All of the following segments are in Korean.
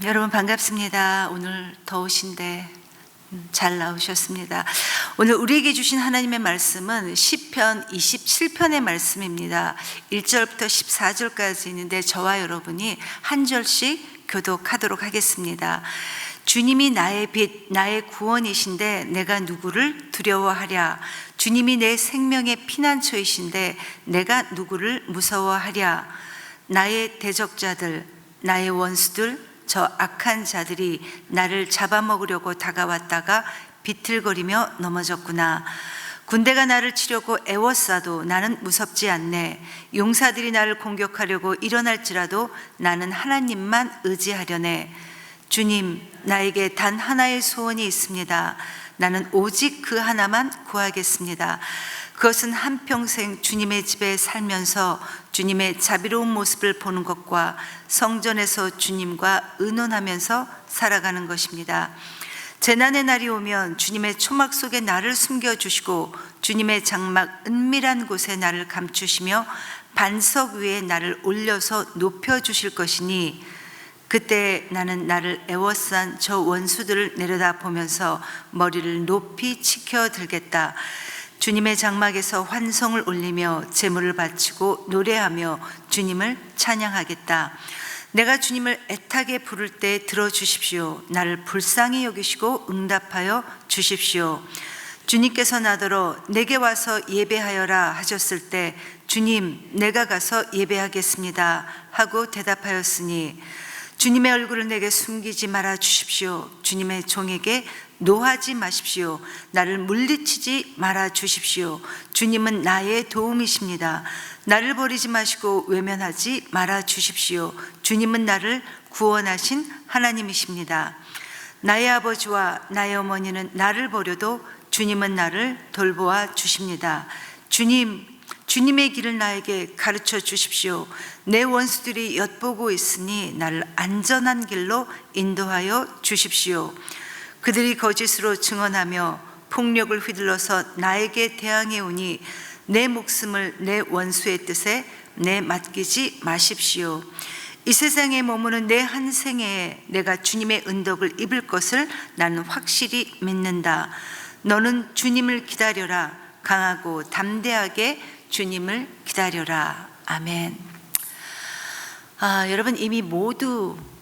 여러분 반갑습니다. 오늘 더우신데 잘 나오셨습니다. 오늘 우리에게 주신 하나님의 말씀은 시편 27편의 말씀입니다. 1절부터 14절까지 있는데 저와 여러분이 한 절씩 교독하도록 하겠습니다. 주님이 나의 빛, 나의 구원이신데 내가 누구를 두려워하랴. 주님이 내 생명의 피난처이신데 내가 누구를 무서워하랴. 나의 대적자들, 나의 원수들, 저 악한 자들이 나를 잡아먹으려고 다가왔다가 비틀거리며 넘어졌구나. 군대가 나를 치려고 애워싸도 나는 무섭지 않네. 용사들이 나를 공격하려고 일어날지라도 나는 하나님만 의지하려네. 주님, 나에게 단 하나의 소원이 있습니다. 나는 오직 그 하나만 구하겠습니다. 그것은 한평생 주님의 집에 살면서 주님의 자비로운 모습을 보는 것과 성전에서 주님과 의논하면서 살아가는 것입니다. 재난의 날이 오면 주님의 초막 속에 나를 숨겨주시고 주님의 장막 은밀한 곳에 나를 감추시며 반석 위에 나를 올려서 높여주실 것이니 그때 나는 나를 애워싼 저 원수들을 내려다보면서 머리를 높이 치켜들겠다. 주님의 장막에서 환성을 올리며 제물을 바치고 노래하며 주님을 찬양하겠다. 내가 주님을 애타게 부를 때 들어주십시오. 나를 불쌍히 여기시고 응답하여 주십시오. 주님께서 나더러 내게 와서 예배하여라 하셨을 때 주님, 내가 가서 예배하겠습니다 하고 대답하였으니 주님의 얼굴을 내게 숨기지 말아 주십시오. 주님의 종에게 노하지 마십시오. 나를 물리치지 말아 주십시오. 주님은 나의 도움이십니다. 나를 버리지 마시고 외면하지 말아 주십시오. 주님은 나를 구원하신 하나님이십니다. 나의 아버지와 나의 어머니는 나를 버려도 주님은 나를 돌보아 주십니다. 주님의 길을 나에게 가르쳐 주십시오. 내 원수들이 엿보고 있으니 나를 안전한 길로 인도하여 주십시오. 그들이 거짓으로 증언하며 폭력을 휘둘러서 나에게 대항해 오니 내 목숨을 내 원수의 뜻에 맡기지 마십시오. 이 세상에 머무는 내 한 생애에 내가 주님의 은덕을 입을 것을 나는 확실히 믿는다. 너는 주님을 기다려라. 강하고 담대하게 주님을 기다려라. 아멘. 여러분 이미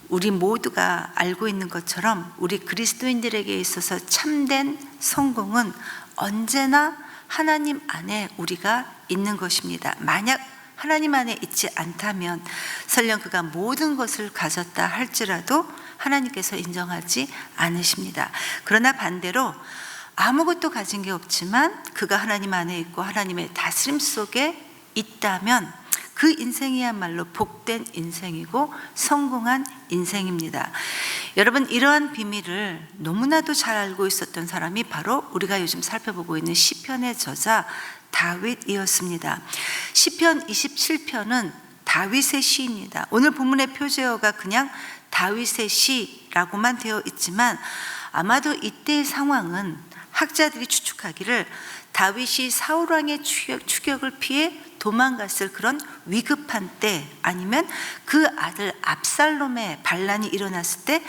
우리 모두가 알고 있는 것처럼 우리 그리스도인들에게 있어서 참된 성공은 언제나 하나님 안에 우리가 있는 것입니다. 만약 하나님 안에 있지 않다면 설령 그가 모든 것을 가졌다 할지라도 하나님께서 인정하지 않으십니다. 그러나 반대로 아무것도 가진 게 없지만 그가 하나님 안에 있고 하나님의 다스림 속에 있다면 그 인생이야말로 복된 인생이고 성공한 인생입니다. 여러분 이러한 비밀을 너무나도 잘 알고 있었던 사람이 바로 우리가 요즘 살펴보고 있는 시편의 저자 다윗이었습니다. 시편 27편은 다윗의 시입니다. 오늘 본문의 표제어가 그냥 다윗의 시라고만 되어 있지만 아마도 이때의 상황은 학자들이 추측하기를 다윗이 사울 왕의 추격을 피해 도망갔을 그런 위급한 때 아니면 그 아들 압살롬의 반란이 일어났을 때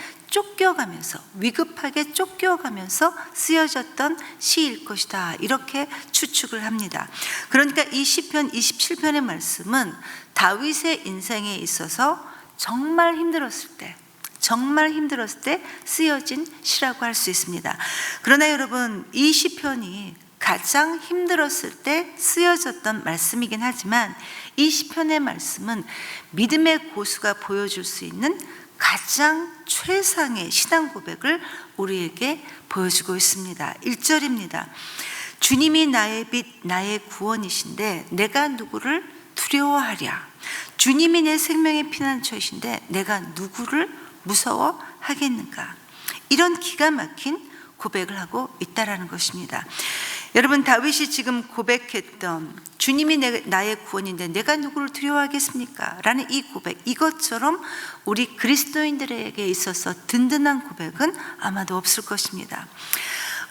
위급하게 쫓겨가면서 쓰여졌던 시일 것이다 이렇게 추측을 합니다. 그러니까 이 시편 27편의 말씀은 다윗의 인생에 있어서 정말 힘들었을 때 쓰여진 시라고 할 수 있습니다. 그러나 여러분 이 시편이 가장 힘들었을 때 쓰여졌던 말씀이긴 하지만 이 시편의 말씀은 믿음의 고수가 보여줄 수 있는 가장 최상의 신앙 고백을 우리에게 보여주고 있습니다. 1절입니다. 주님이 나의 빛, 나의 구원이신데 내가 누구를 두려워하랴. 주님이 내 생명의 피난처이신데 내가 누구를 무서워하겠는가. 이런 기가 막힌 고백을 하고 있다라는 것입니다. 여러분 다윗이 지금 고백했던 주님이 나의 구원인데 내가 누구를 두려워하겠습니까? 라는 이 고백, 이것처럼 우리 그리스도인들에게 있어서 든든한 고백은 아마도 없을 것입니다.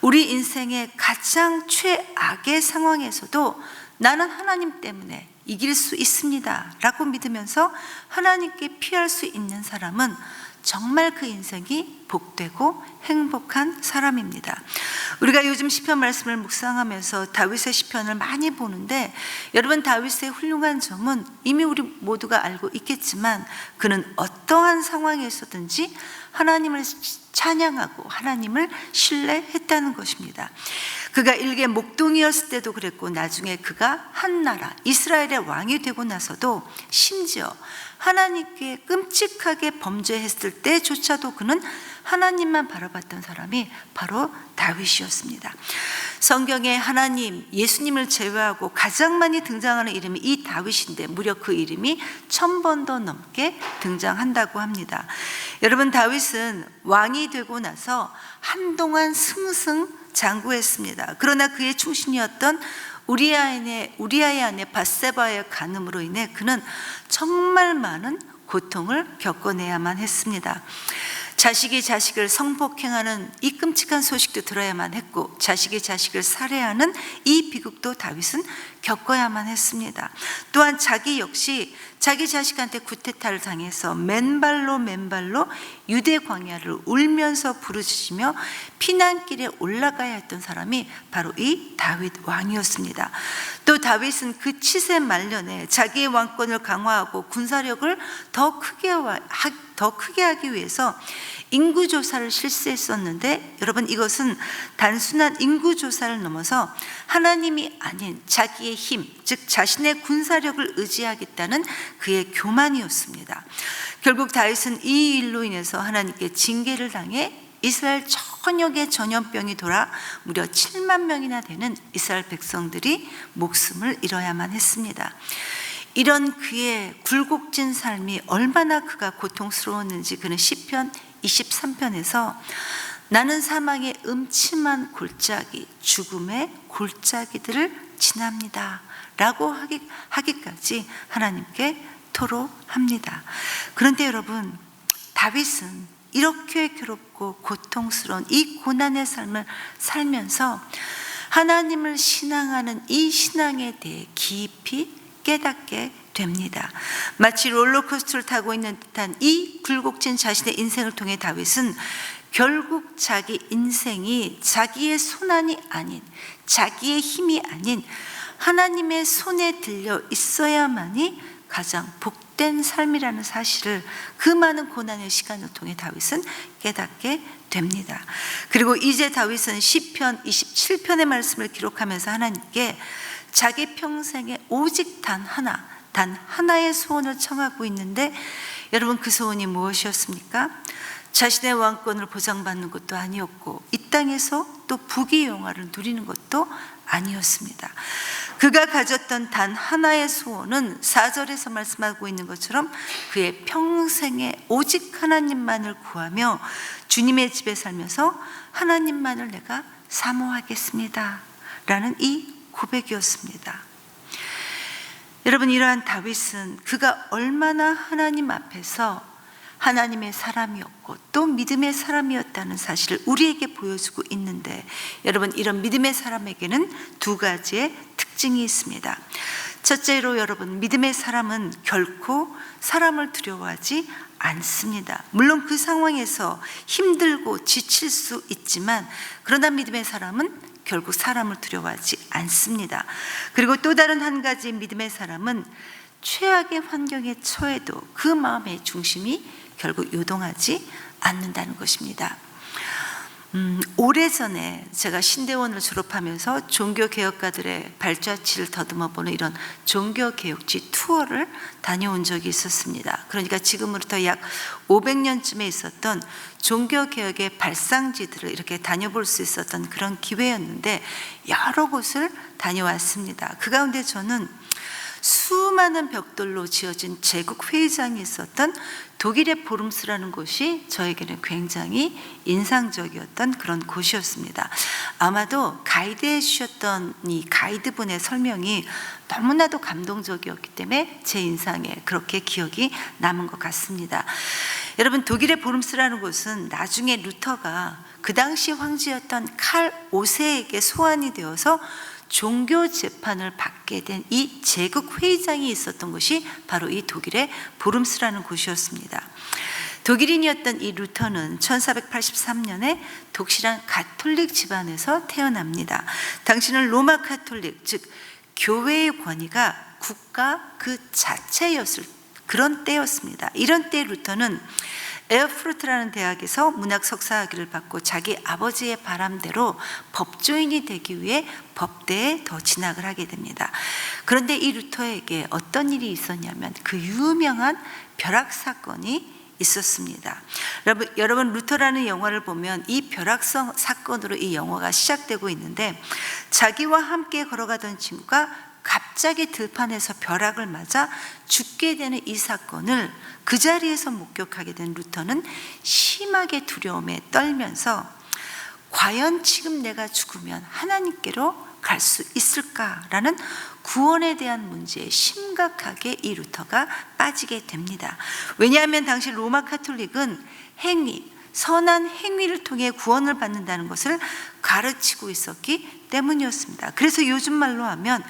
우리 인생의 가장 최악의 상황에서도 나는 하나님 때문에 이길 수 있습니다 라고 믿으면서 하나님께 피할 수 있는 사람은 정말 그 인생이 복되고 행복한 사람입니다. 우리가 요즘 시편 말씀을 묵상하면서 다윗의 시편을 많이 보는데, 여러분, 다윗의 훌륭한 점은 이미 우리 모두가 알고 있겠지만 그는 어떠한 상황에서든지 하나님을 찬양하고 하나님을 신뢰했다는 것입니다. 그가 일개 목동이었을 때도 그랬고, 나중에 그가 한 나라 이스라엘의 왕이 되고 나서도, 심지어 하나님께 끔찍하게 범죄했을 때조차도 그는 하나님만 바라봤던 사람이 바로 다윗이었습니다. 성경에 하나님, 예수님을 제외하고 가장 많이 등장하는 이름이 이 다윗인데 무려 그 이름이 1000번도 넘게 등장한다고 합니다. 여러분, 다윗은 왕이 되고 나서 한동안 승승장구했습니다. 그러나 그의 충신이었던 우리아의 아내 밧세바의 간음으로 인해 그는 정말 많은 고통을 겪어내야만 했습니다. 자식이 자식을 성폭행하는 이 끔찍한 소식도 들어야만 했고, 자식이 자식을 살해하는 이 비극도 다윗은 겪어야만 했습니다. 또한 자기 역시 자기 자식한테 쿠데타를 당해서 맨발로 유대 광야를 울면서 부르짖으며 피난길에 올라가야 했던 사람이 바로 이 다윗 왕이었습니다. 또 다윗은 그 치세 말년에 자기의 왕권을 강화하고 군사력을 더 크게 하기 위해서 인구조사를 실시했었는데, 여러분, 이것은 단순한 인구조사를 넘어서 하나님이 아닌 자기의 힘, 즉 자신의 군사력을 의지하겠다는 그의 교만이었습니다. 결국 다윗은 이 일로 인해서 하나님께 징계를 당해 이스라엘 전역에 전염병이 돌아 무려 7만 명이나 되는 이스라엘 백성들이 목숨을 잃어야만 했습니다. 이런 그의 굴곡진 삶이 얼마나 그가 고통스러웠는지 그는 시편 23편에서 나는 사망의 음침한 골짜기, 죽음의 골짜기들을 지납니다 라고 하기까지 하나님께 토로합니다. 그런데 여러분, 다윗은 이렇게 괴롭고 고통스러운 이 고난의 삶을 살면서 하나님을 신앙하는 이 신앙에 대해 깊이 깨닫게 됩니다. 마치 롤러코스터를 타고 있는 듯한 이 굴곡진 자신의 인생을 통해 다윗은 결국 자기 인생이 자기의 손안이 아닌, 자기의 힘이 아닌 하나님의 손에 들려 있어야만이 가장 복된 삶이라는 사실을 그 많은 고난의 시간을 통해 다윗은 깨닫게 됩니다. 그리고 이제 다윗은 시편 27편의 말씀을 기록하면서 하나님께 자기 평생에 오직 단 하나의 소원을 청하고 있는데, 여러분, 그 소원이 무엇이었습니까? 자신의 왕권을 보장받는 것도 아니었고, 이 땅에서 또 부귀 영화를 누리는 것도 아니었습니다. 그가 가졌던 단 하나의 소원은 4절에서 말씀하고 있는 것처럼 그의 평생에 오직 하나님만을 구하며 주님의 집에 살면서 하나님만을 내가 사모하겠습니다 라는 이 고백이었습니다. 여러분, 이러한 다윗은 그가 얼마나 하나님 앞에서 하나님의 사람이었고 또 믿음의 사람이었다는 사실을 우리에게 보여주고 있는데, 여러분, 이런 믿음의 사람에게는 두 가지의 특징이 있습니다. 첫째로, 여러분, 믿음의 사람은 결코 사람을 두려워하지 않습니다. 물론 그 상황에서 힘들고 지칠 수 있지만, 그러나 믿음의 사람은 결국 사람을 두려워하지 않습니다. 그리고 또 다른 한 가지 믿음의 사람은 최악의 환경에 처해도 그 마음의 중심이 결국 요동하지 않는다는 것입니다. 오래전에 제가 신대원을 졸업하면서 종교개혁가들의 발자취를 더듬어보는 이런 종교개혁지 투어를 다녀온 적이 있었습니다. 그러니까 지금으로부터 약 500년쯤에 있었던 종교개혁의 발상지들을 이렇게 다녀볼 수 있었던 그런 기회였는데, 여러 곳을 다녀왔습니다. 그 가운데 저는 수많은 벽돌로 지어진 제국 회의장이 있었던 독일의 보름스라는 곳이 저에게는 굉장히 인상적이었던 그런 곳이었습니다. 아마도 가이드해 주셨던 이 가이드분의 설명이 너무나도 감동적이었기 때문에 제 인상에 그렇게 기억이 남은 것 같습니다. 여러분, 독일의 보름스라는 곳은 나중에 루터가 그 당시 황제였던 칼 5세에게 소환이 되어서 종교 재판을 받게 된 이 제국 회의장이 있었던 것이 바로 이 독일의 브룸스라는 곳이었습니다. 독일인이었던 이 루터는 1483년에 독실한 가톨릭 집안에서 태어납니다. 당시는 로마 가톨릭, 즉 교회의 권위가 국가 그 자체였을 그런 때였습니다. 이런 때 루터는 에어프루트라는 대학에서 문학 석사학위를 받고 자기 아버지의 바람대로 법조인이 되기 위해 법대에 더 진학을 하게 됩니다. 그런데 이 루터에게 어떤 일이 있었냐면 그 유명한 벼락 사건이 있었습니다. 여러분 루터라는 영화를 보면 이 벼락 사건으로 이 영화가 시작되고 있는데, 자기와 함께 걸어가던 친구가 갑자기 들판에서 벼락을 맞아 죽게 되는 이 사건을 그 자리에서 목격하게 된 루터는 심하게 두려움에 떨면서 과연 지금 내가 죽으면 하나님께로 갈 수 있을까라는 구원에 대한 문제에 심각하게 이 루터가 빠지게 됩니다. 왜냐하면 당시 로마 카톨릭은 행위, 선한 행위를 통해 구원을 받는다는 것을 가르치고 있었기 때문이었습니다. 그래서 요즘 말로 하면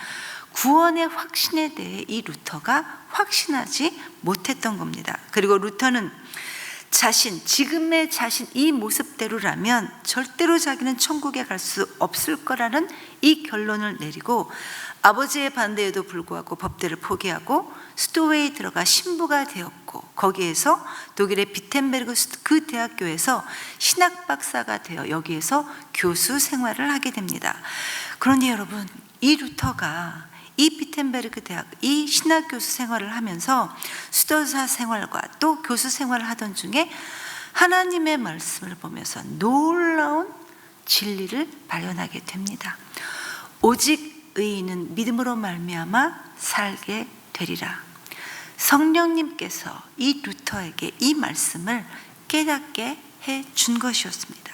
구원의 확신에 대해 이 루터가 확신하지 못했던 겁니다. 그리고 루터는 지금의 자신 이 모습대로라면 절대로 자기는 천국에 갈 수 없을 거라는 이 결론을 내리고, 아버지의 반대에도 불구하고 법대를 포기하고 스토웨에 들어가 신부가 되었고, 거기에서 독일의 비텐베르그 그 대학교에서 신학 박사가 되어 여기에서 교수 생활을 하게 됩니다. 그런데 여러분, 이 루터가 이 비텐베르그 대학 이 신학 교수 생활을 하면서 수도사 생활과 또 교수 생활을 하던 중에 하나님의 말씀을 보면서 놀라운 진리를 발견하게 됩니다. 오직 의인은 믿음으로 말미암아 살게 되리라. 성령님께서 이 루터에게 이 말씀을 깨닫게 해준 것이었습니다.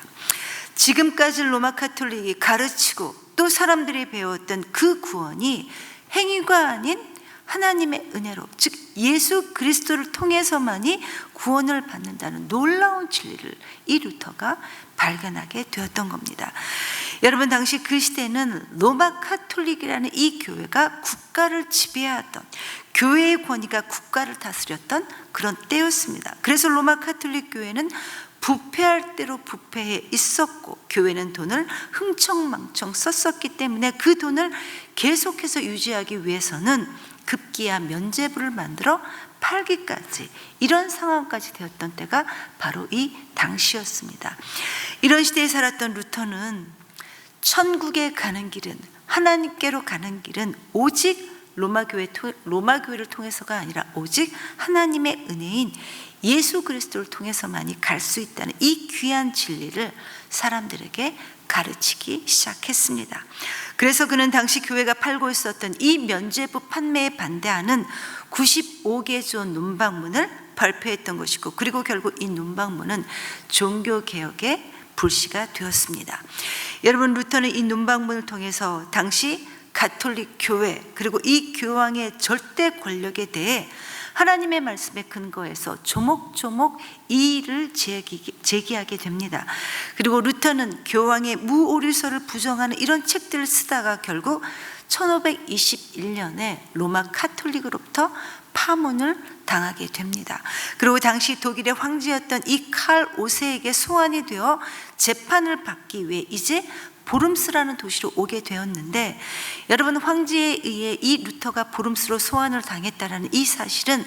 지금까지 로마 카톨릭이 가르치고 또 사람들이 배웠던 그 구원이 행위가 아닌 하나님의 은혜로, 즉 예수 그리스도를 통해서만이 구원을 받는다는 놀라운 진리를 이 루터가 발견하게 되었던 겁니다. 여러분, 당시 그 시대는 로마 카톨릭이라는 이 교회가 국가를 지배하던, 교회의 권위가 국가를 다스렸던 그런 때였습니다. 그래서 로마 카톨릭 교회는 부패할 대로 부패해 있었고, 교회는 돈을 흥청망청 썼었기 때문에 그 돈을 계속해서 유지하기 위해서는 급기야 면죄부를 만들어 팔기까지, 이런 상황까지 되었던 때가 바로 이 당시였습니다. 이런 시대에 살았던 루터는 천국에 가는 길은, 하나님께로 가는 길은 오직 로마 교회를 통해서가 아니라 오직 하나님의 은혜인 예수 그리스도를 통해서만이 갈 수 있다는 이 귀한 진리를 사람들에게 가르치기 시작했습니다. 그래서 그는 당시 교회가 팔고 있었던 이 면죄부 판매에 반대하는 95개조 논방문을 발표했던 것이고, 그리고 결국 이 논방문은 종교개혁의 불씨가 되었습니다. 여러분, 루터는 이 논방문을 통해서 당시 가톨릭 교회 그리고 이 교황의 절대 권력에 대해 하나님의 말씀에 근거해서 조목조목 이의를 제기하게 됩니다. 그리고 루터는 교황의 무오류서를 부정하는 이런 책들을 쓰다가 결국 1521년에 로마 카톨릭으로부터 파문을 당하게 됩니다. 그리고 당시 독일의 황제였던 이 칼 5세에게 소환이 되어 재판을 받기 위해 이제 브룸스라는 도시로 오게 되었는데, 여러분, 황제에 의해 이 루터가 브룸스로 소환을 당했다는 이 사실은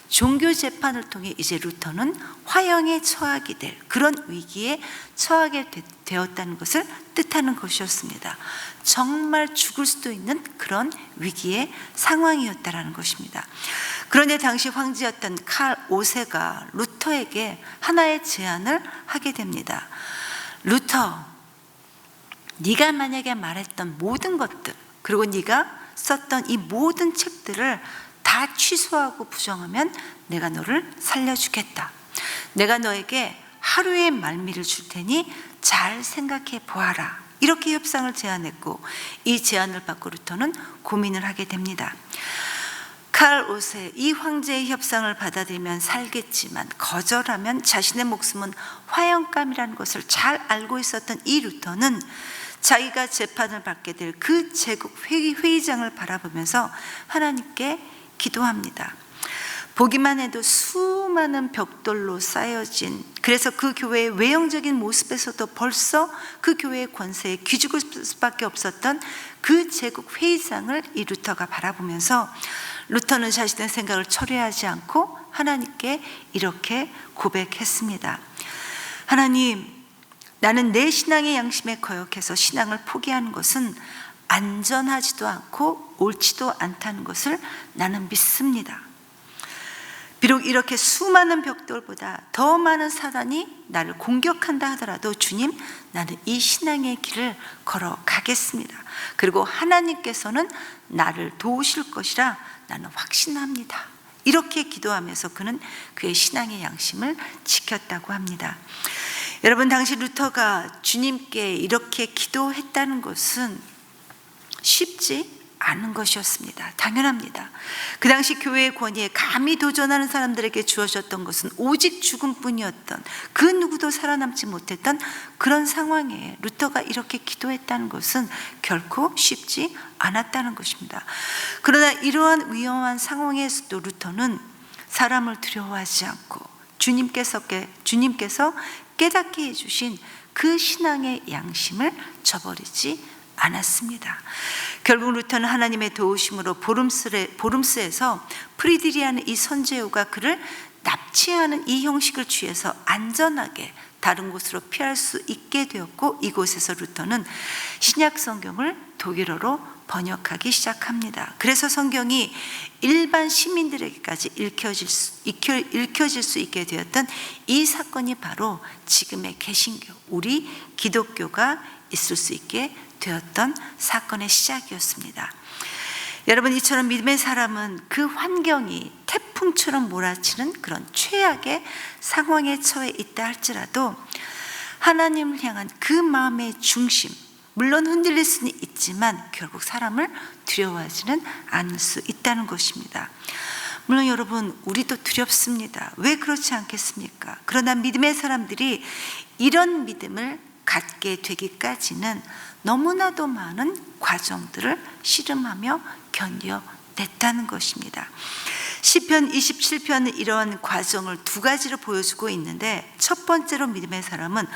종교 재판을 통해 이제 루터는 화형에 처하게 될 그런 위기에 처하게 되었다는 것을 뜻하는 것이었습니다. 정말 죽을 수도 있는 그런 위기의 상황이었다라는 것입니다. 그런데 당시 황제였던 칼 5세가 루터에게 하나의 제안을 하게 됩니다. 루터, 네가 만약에 말했던 모든 것들, 그리고 네가 썼던 이 모든 책들을 다 취소하고 부정하면 내가 너를 살려주겠다. 내가 너에게 하루의 말미를 줄 테니 잘 생각해 보아라. 이렇게 협상을 제안했고, 이 제안을 받고 루터는 고민을 하게 됩니다. 칼 5세 이 황제의 협상을 받아들이면 살겠지만 거절하면 자신의 목숨은 화형감이라는 것을 잘 알고 있었던 이 루터는 자기가 재판을 받게 될 그 제국 회의장을 바라보면서 하나님께 기도합니다. 보기만 해도 수많은 벽돌로 쌓여진, 그래서 그 교회의 외형적인 모습에서도 벌써 그 교회의 권세에 기죽을 수밖에 없었던 그 제국 회의장을 이 루터가 바라보면서 루터는 자신의 생각을 철회하지 않고 하나님께 이렇게 고백했습니다. 하나님, 나는 내 신앙의 양심에 거역해서 신앙을 포기하는 것은 안전하지도 않고 옳지도 않다는 것을 나는 믿습니다. 비록 이렇게 수많은 벽돌보다 더 많은 사단이 나를 공격한다 하더라도 주님, 나는 이 신앙의 길을 걸어가겠습니다. 그리고 하나님께서는 나를 도우실 것이라 나는 확신합니다. 이렇게 기도하면서 그는 그의 신앙의 양심을 지켰다고 합니다. 여러분, 당시 루터가 주님께 이렇게 기도했다는 것은 쉽지 않은 것이었습니다. 당연합니다. 그 당시 교회의 권위에 감히 도전하는 사람들에게 주어졌던 것은 오직 죽음뿐이었던, 그 누구도 살아남지 못했던 그런 상황에 루터가 이렇게 기도했다는 것은 결코 쉽지 않았다는 것입니다. 그러나 이러한 위험한 상황에서도 루터는 사람을 두려워하지 않고 주님께서 깨닫게 해주신 그 신앙의 양심을 저버리지 않았습니다. 결국 루터는 하나님의 도우심으로 보름스에서 프리드리아는 이 선제후가 그를 납치하는 이 형식을 취해서 안전하게 다른 곳으로 피할 수 있게 되었고, 이곳에서 루터는 신약 성경을 독일어로 번역하기 시작합니다. 그래서 성경이 일반 시민들에게까지 읽혀질 수 있게 되었던 이 사건이 바로 지금의 개신교, 우리 기독교가 있을 수 있게 되었던 사건의 시작이었습니다. 여러분, 이처럼 믿음의 사람은 그 환경이 태풍처럼 몰아치는 그런 최악의 상황에 처해 있다 할지라도 하나님을 향한 그 마음의 중심, 물론 흔들릴 수는 있지만 결국 사람을 두려워하지는 않을 수 있다는 것입니다. 물론 여러분, 우리도 두렵습니다. 왜 그렇지 않겠습니까? 그러나 믿음의 사람들이 이런 믿음을 갖게 되기까지는 너무나도 많은 과정들을 씨름하며 견뎌냈다는 것입니다. 시편 27편은 이러한 과정을 두 가지로 보여주고 있는데, 첫 번째로 믿음의 사람은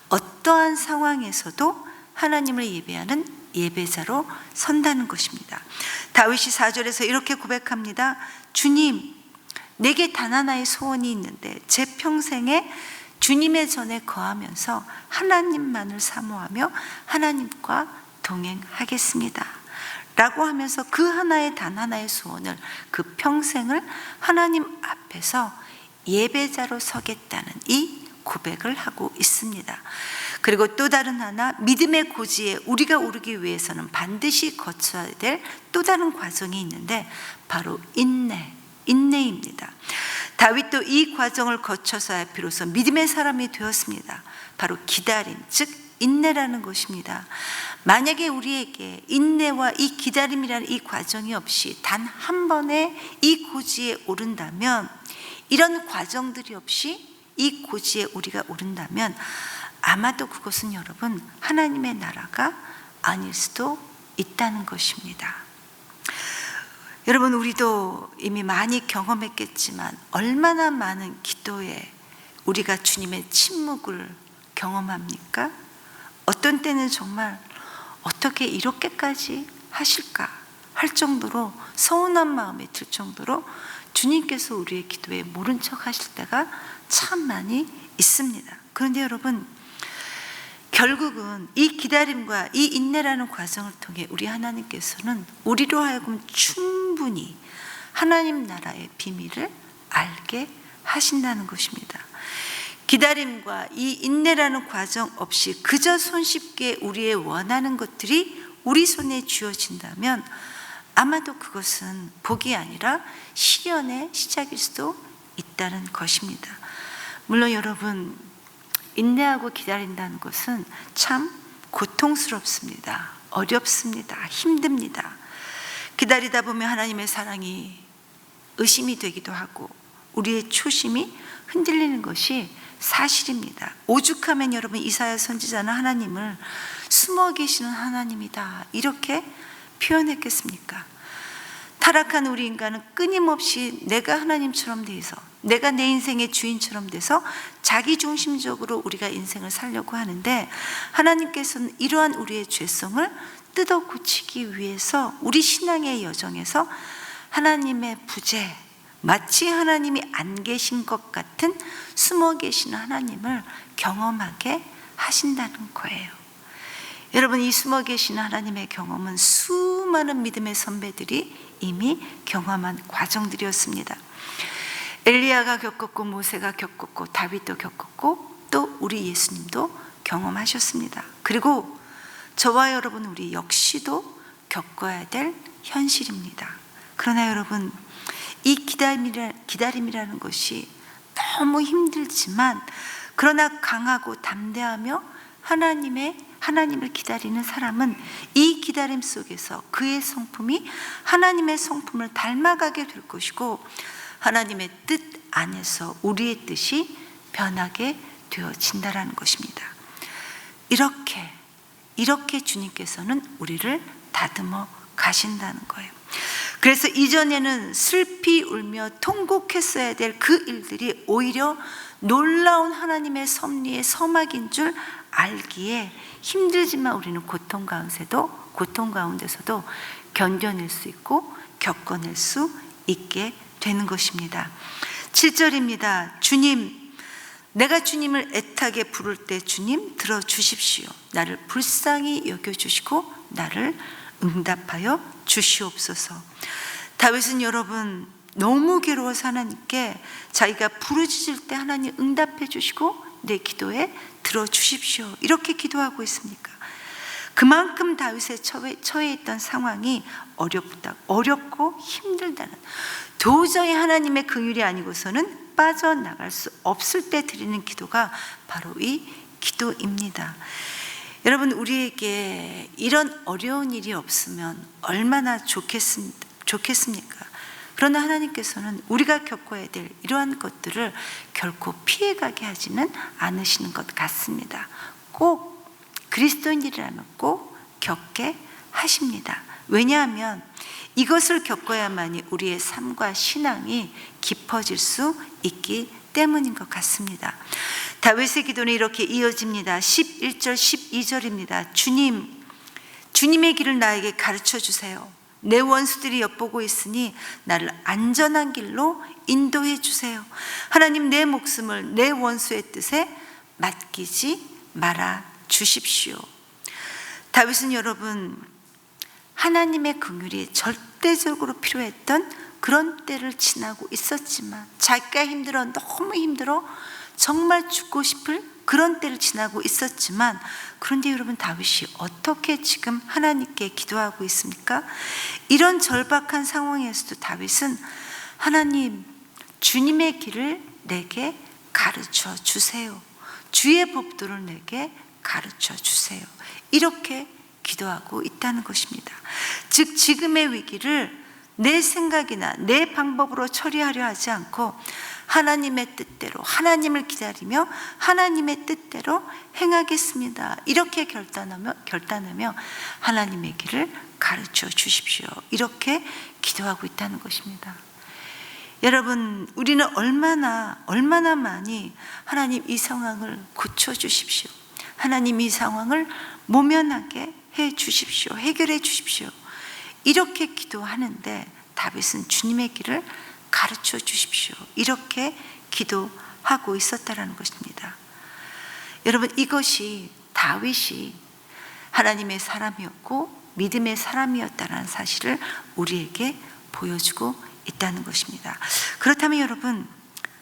어떠한 상황에서도 하나님을 예배하는 예배자로 선다는 것입니다. 다윗이 4절에서 이렇게 고백합니다. 주님, 내게 단 하나의 소원이 있는데 제 평생에 주님의 전에 거하면서 하나님만을 사모하며 하나님과 동행하겠습니다 라고 하면서 그 단 하나의 소원을, 그 평생을 하나님 앞에서 예배자로 서겠다는 이 고백을 하고 있습니다. 그리고 또 다른 하나, 믿음의 고지에 우리가 오르기 위해서는 반드시 거쳐야 될 또 다른 과정이 있는데 바로 인내입니다. 다윗도 이 과정을 거쳐서야 비로소 믿음의 사람이 되었습니다. 바로 기다림, 즉 인내라는 것입니다. 만약에 우리에게 인내와 이 기다림이라는 이 과정이 없이 단 한 번에 이 고지에 오른다면, 이런 과정들이 없이 이 고지에 우리가 오른다면 아마도 그것은 여러분 하나님의 나라가 아닐 수도 있다는 것입니다. 여러분, 우리도 이미 많이 경험했겠지만 얼마나 많은 기도에 우리가 주님의 침묵을 경험합니까? 어떤 때는 정말 어떻게 이렇게까지 하실까 할 정도로 서운한 마음이 들 정도로 주님께서 우리의 기도에 모른 척 하실 때가 참 많이 있습니다. 그런데 여러분, 결국은 이 기다림과 이 인내라는 과정을 통해 우리 하나님께서는 우리로 하여금 충분히 하나님 나라의 비밀을 알게 하신다는 것입니다. 기다림과 이 인내라는 과정 없이 그저 손쉽게 우리의 원하는 것들이 우리 손에 쥐어진다면 아마도 그것은 복이 아니라 시련의 시작일 수도 있다는 것입니다. 물론 여러분, 인내하고 기다린다는 것은 참 고통스럽습니다. 어렵습니다. 힘듭니다. 기다리다 보면 하나님의 사랑이 의심이 되기도 하고 우리의 초심이 흔들리는 것이 사실입니다. 오죽하면 여러분, 이사야 선지자는 하나님을 숨어 계시는 하나님이다, 이렇게 표현했겠습니까? 타락한 우리 인간은 끊임없이 내가 하나님처럼 돼서, 내가 내 인생의 주인처럼 돼서 자기중심적으로 우리가 인생을 살려고 하는데, 하나님께서는 이러한 우리의 죄성을 뜯어 고치기 위해서 우리 신앙의 여정에서 하나님의 부재, 마치 하나님이 안 계신 것 같은 숨어 계시는 하나님을 경험하게 하신다는 거예요. 여러분, 이 숨어 계시는 하나님의 경험은 수많은 믿음의 선배들이 이미 경험한 과정들이었습니다. 엘리야가 겪었고, 모세가 겪었고, 다윗도 겪었고, 또 우리 예수님도 경험하셨습니다. 그리고 저와 여러분, 우리 역시도 겪어야 될 현실입니다. 그러나 여러분, 이 기다림이라는 것이 너무 힘들지만, 그러나 강하고 담대하며 하나님을 기다리는 사람은 이 기다림 속에서 그의 성품이 하나님의 성품을 닮아가게 될 것이고, 하나님의 뜻 안에서 우리의 뜻이 변하게 되어진다라는 것입니다. 이렇게 주님께서는 우리를 다듬어 가신다는 거예요. 그래서 이전에는 슬피 울며 통곡했어야 될 그 일들이 오히려 놀라운 하나님의 섭리의 서막인 줄 알기에 힘들지만 우리는 고통 가운데서도 견뎌낼 수 있고 겪어낼 수 있게 되는 것입니다. 7절입니다. 주님, 내가 주님을 애타게 부를 때 주님 들어주십시오. 나를 불쌍히 여겨주시고 나를 응답하여 주시옵소서. 다윗은 여러분, 너무 괴로워서 하나님께 자기가 부르짖을 때 하나님 응답해 주시고 내 기도에 들어주십시오, 이렇게 기도하고 있습니까? 그만큼 다윗의 처해 있던 상황이 어렵고 힘들다는, 도저히 하나님의 긍휼이 아니고서는 빠져나갈 수 없을 때 드리는 기도가 바로 이 기도입니다. 여러분, 우리에게 이런 어려운 일이 없으면 얼마나 좋겠습니까? 그러나 하나님께서는 우리가 겪어야 될 이러한 것들을 결코 피해가게 하지는 않으시는 것 같습니다. 꼭 그리스도인이라면 꼭 겪게 하십니다. 왜냐하면 이것을 겪어야만이 우리의 삶과 신앙이 깊어질 수 있기 때문인 것 같습니다. 다윗의 기도는 이렇게 이어집니다. 11절 12절입니다. 주님의 길을 나에게 가르쳐 주세요. 내 원수들이 엿보고 있으니 나를 안전한 길로 인도해 주세요. 하나님, 내 목숨을 내 원수의 뜻에 맡기지 말아 주십시오. 다윗은 여러분, 하나님의 긍휼이 절대적으로 필요했던 그런 때를 지나고 있었지만, 자기가 너무 힘들어 정말 죽고 싶을 그런 때를 지나고 있었지만, 그런데 여러분, 다윗이 어떻게 지금 하나님께 기도하고 있습니까? 이런 절박한 상황에서도 다윗은 하나님, 주님의 길을 내게 가르쳐 주세요. 주의 법도를 내게 가르쳐 주세요. 이렇게 기도하고 있다는 것입니다. 즉, 지금의 위기를 내 생각이나 내 방법으로 처리하려 하지 않고 하나님의 뜻대로, 하나님을 기다리며 하나님의 뜻대로 행하겠습니다, 이렇게 결단하며 하나님의 길을 가르쳐 주십시오, 이렇게 기도하고 있다는 것입니다. 여러분, 우리는 얼마나 많이 하나님, 이 상황을 고쳐주십시오, 하나님, 이 상황을 모면하게 해 주십시오, 해결해 주십시오, 이렇게 기도하는데, 다윗은 주님의 길을 가르쳐 주십시오, 이렇게 기도하고 있었다라는 것입니다. 여러분, 이것이 다윗이 하나님의 사람이었고 믿음의 사람이었다는 사실을 우리에게 보여주고 있다는 것입니다. 그렇다면 여러분,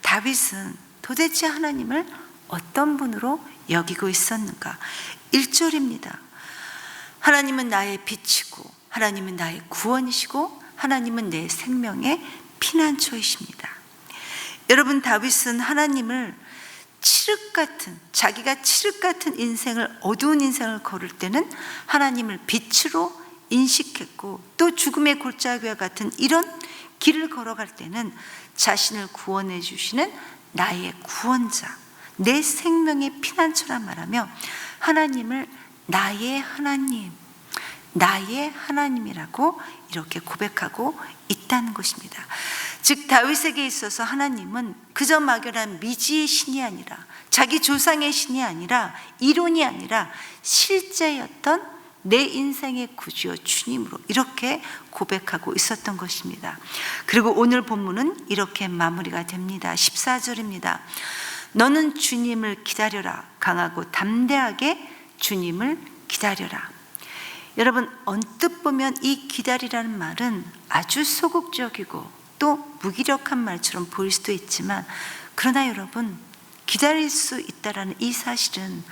다윗은 도대체 하나님을 어떤 분으로 여기고 있었는가? 1절입니다. 하나님은 나의 빛이고 하나님은 나의 구원이시고 하나님은 내 생명의 피난처이십니다. 여러분, 다윗은 하나님을 자기가 칠흑 같은 인생을, 어두운 인생을 걸을 때는 하나님을 빛으로 인식했고, 또 죽음의 골짜기와 같은 이런 길을 걸어갈 때는 자신을 구원해 주시는 나의 구원자, 내 생명의 피난처라 말하며 하나님을 나의 하나님, 나의 하나님이라고 이렇게 고백하고 있다는 것입니다. 즉 다윗에게 있어서 하나님은 그저 막연한 미지의 신이 아니라, 자기 조상의 신이 아니라, 이론이 아니라 실제였던 내 인생의 구주여 주님으로 이렇게 고백하고 있었던 것입니다. 그리고 오늘 본문은 이렇게 마무리가 됩니다. 14절입니다. 너는 주님을 기다려라. 강하고 담대하게 주님을 기다려라. 여러분, 언뜻 보면 이 기다리라는 말은 아주 소극적이고 또 무기력한 말처럼 보일 수도 있지만, 그러나 여러분, 기다릴 수 있다라는 이 사실은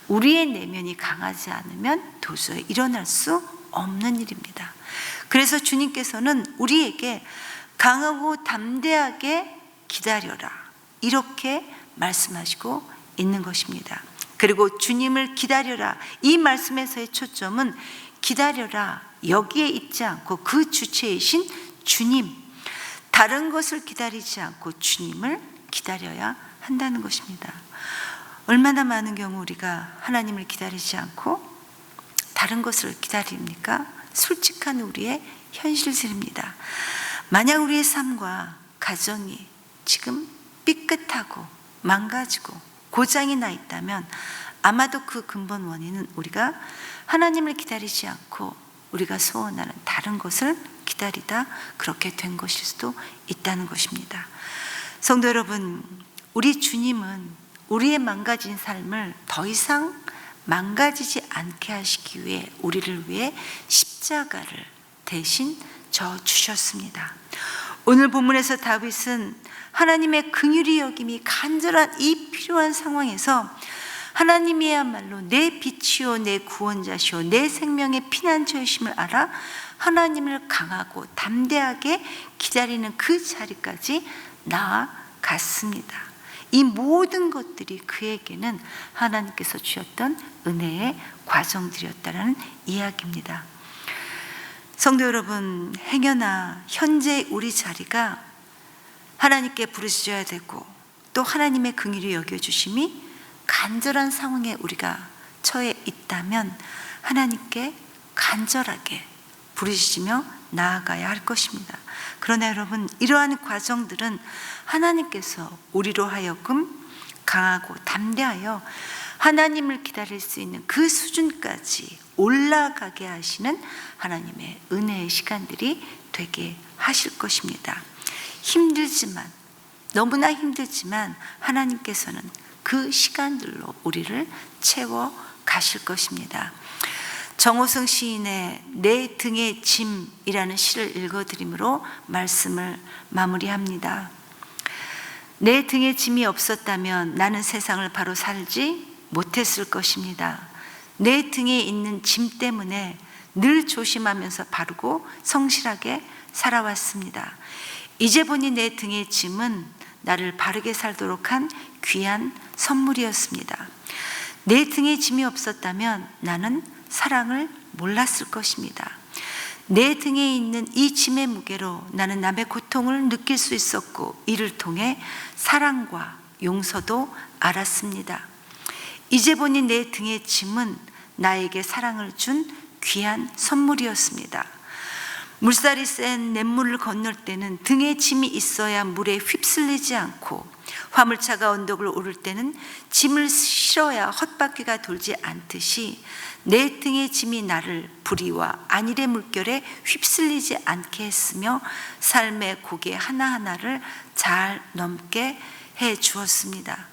우리의 내면이 강하지 않으면 도저히 일어날 수 없는 일입니다. 그래서 주님께서는 우리에게 강하고 담대하게 기다려라 이렇게 말씀하시고 있는 것입니다. 그리고 주님을 기다려라, 이 말씀에서의 초점은 기다려라 여기에 있지 않고 그 주체이신 주님, 다른 것을 기다리지 않고 주님을 기다려야 한다는 것입니다. 얼마나 많은 경우 우리가 하나님을 기다리지 않고 다른 것을 기다립니까? 솔직한 우리의 현실들입니다. 만약 우리의 삶과 가정이 지금 삐끗하고 망가지고 고장이 나 있다면 아마도 그 근본 원인은 우리가 하나님을 기다리지 않고 우리가 소원하는 다른 것을 기다리다 그렇게 된 것일 수도 있다는 것입니다. 성도 여러분, 우리 주님은 우리의 망가진 삶을 더 이상 망가지지 않게 하시기 위해 우리를 위해 십자가를 대신 져 주셨습니다. 오늘 본문에서 다윗은 하나님의 긍휼히 여김이 간절한 이 필요한 상황에서 하나님이야말로 내 빛이요 내 구원자시요 내 생명의 피난처이심을 알아 하나님을 강하고 담대하게 기다리는 그 자리까지 나아갔습니다. 이 모든 것들이 그에게는 하나님께서 주셨던 은혜의 과정들이었다는 이야기입니다. 성도 여러분, 행여나 현재 우리 자리가 하나님께 부르짖어야 되고 또 하나님의 긍휼히 여겨주심이 간절한 상황에 우리가 처해 있다면 하나님께 간절하게 부르짖으며 나아가야 할 것입니다. 그러나 여러분, 이러한 과정들은 하나님께서 우리로 하여금 강하고 담대하여 하나님을 기다릴 수 있는 그 수준까지 올라가게 하시는 하나님의 은혜의 시간들이 되게 하실 것입니다. 힘들지만, 너무나 힘들지만 하나님께서는 그 시간들로 우리를 채워 가실 것입니다. 정호승 시인의 내 등의 짐이라는 시를 읽어드림으로 말씀을 마무리합니다. 내 등에 짐이 없었다면 나는 세상을 바로 살지 못했을 것입니다. 내 등에 있는 짐 때문에 늘 조심하면서 바르고 성실하게 살아왔습니다. 이제 보니 내 등의 짐은 나를 바르게 살도록 한 귀한 선물이었습니다. 내 등에 짐이 없었다면 나는 사랑을 몰랐을 것입니다. 내 등에 있는 이 짐의 무게로 나는 남의 고통을 느낄 수 있었고 이를 통해 사랑과 용서도 알았습니다. 이제 보니 내 등의 짐은 나에게 사랑을 준 귀한 선물이었습니다. 물살이 센 냇물을 건널 때는 등에 짐이 있어야 물에 휩쓸리지 않고 화물차가 언덕을 오를 때는 짐을 실어야 헛바퀴가 돌지 않듯이 내 등의 짐이 나를 불의와 안일의 물결에 휩쓸리지 않게 했으며 삶의 고개 하나하나를 잘 넘게 해 주었습니다.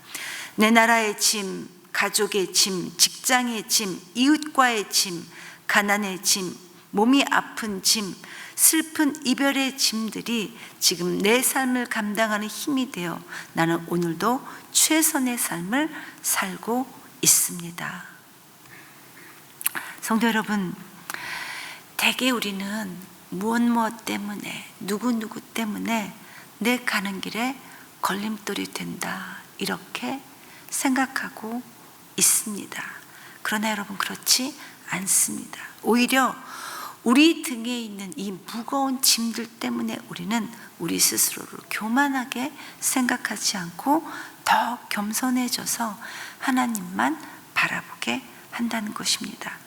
내 나라의 짐, 가족의 짐, 직장의 짐, 이웃과의 짐, 가난의 짐, 몸이 아픈 짐, 슬픈 이별의 짐들이 지금 내 삶을 감당하는 힘이 되어 나는 오늘도 최선의 삶을 살고 있습니다. 성도 여러분, 대개 우리는 무엇 때문에, 누구 때문에 내 가는 길에 걸림돌이 된다 이렇게 생각하고 있습니다. 그러나 여러분, 그렇지 않습니다. 오히려 우리 등에 있는 이 무거운 짐들 때문에 우리는 우리 스스로를 교만하게 생각하지 않고 더 겸손해져서 하나님만 바라보게 한다는 것입니다.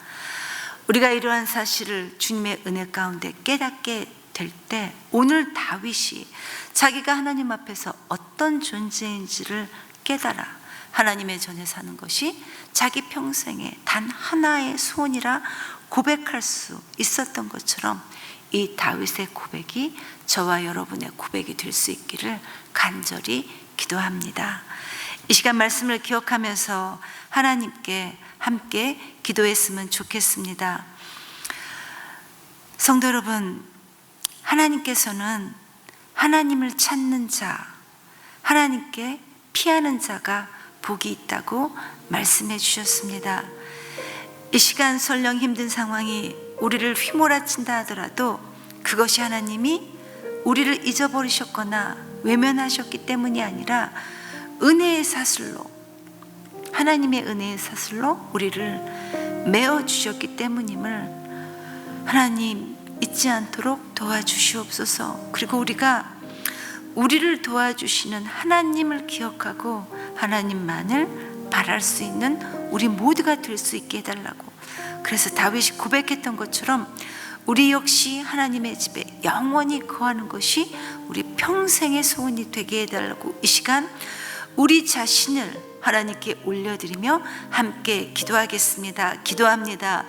우리가 이러한 사실을 주님의 은혜 가운데 깨닫게 될 때 오늘 다윗이 자기가 하나님 앞에서 어떤 존재인지를 깨달아 하나님의 전에 사는 것이 자기 평생에 단 하나의 소원이라 고백할 수 있었던 것처럼 이 다윗의 고백이 저와 여러분의 고백이 될 수 있기를 간절히 기도합니다. 이 시간 말씀을 기억하면서 하나님께 함께 기도했으면 좋겠습니다. 성도 여러분, 하나님께서는 하나님을 찾는 자, 하나님께 피하는 자가 복이 있다고 말씀해 주셨습니다. 이 시간 설령 힘든 상황이 우리를 휘몰아친다 하더라도 그것이 하나님이 우리를 잊어버리셨거나 외면하셨기 때문이 아니라 은혜의 사슬로, 하나님의 은혜의 사슬로 우리를 메어주셨기 때문임을 하나님 잊지 않도록 도와주시옵소서. 그리고 우리가 우리를 도와주시는 하나님을 기억하고 하나님만을 바랄 수 있는 우리 모두가 될 수 있게 해달라고. 그래서 다윗이 고백했던 것처럼 우리 역시 하나님의 집에 영원히 거하는 것이 우리 평생의 소원이 되게 해달라고 이 시간 우리 자신을 하나님께 올려드리며 함께 기도하겠습니다. 기도합니다.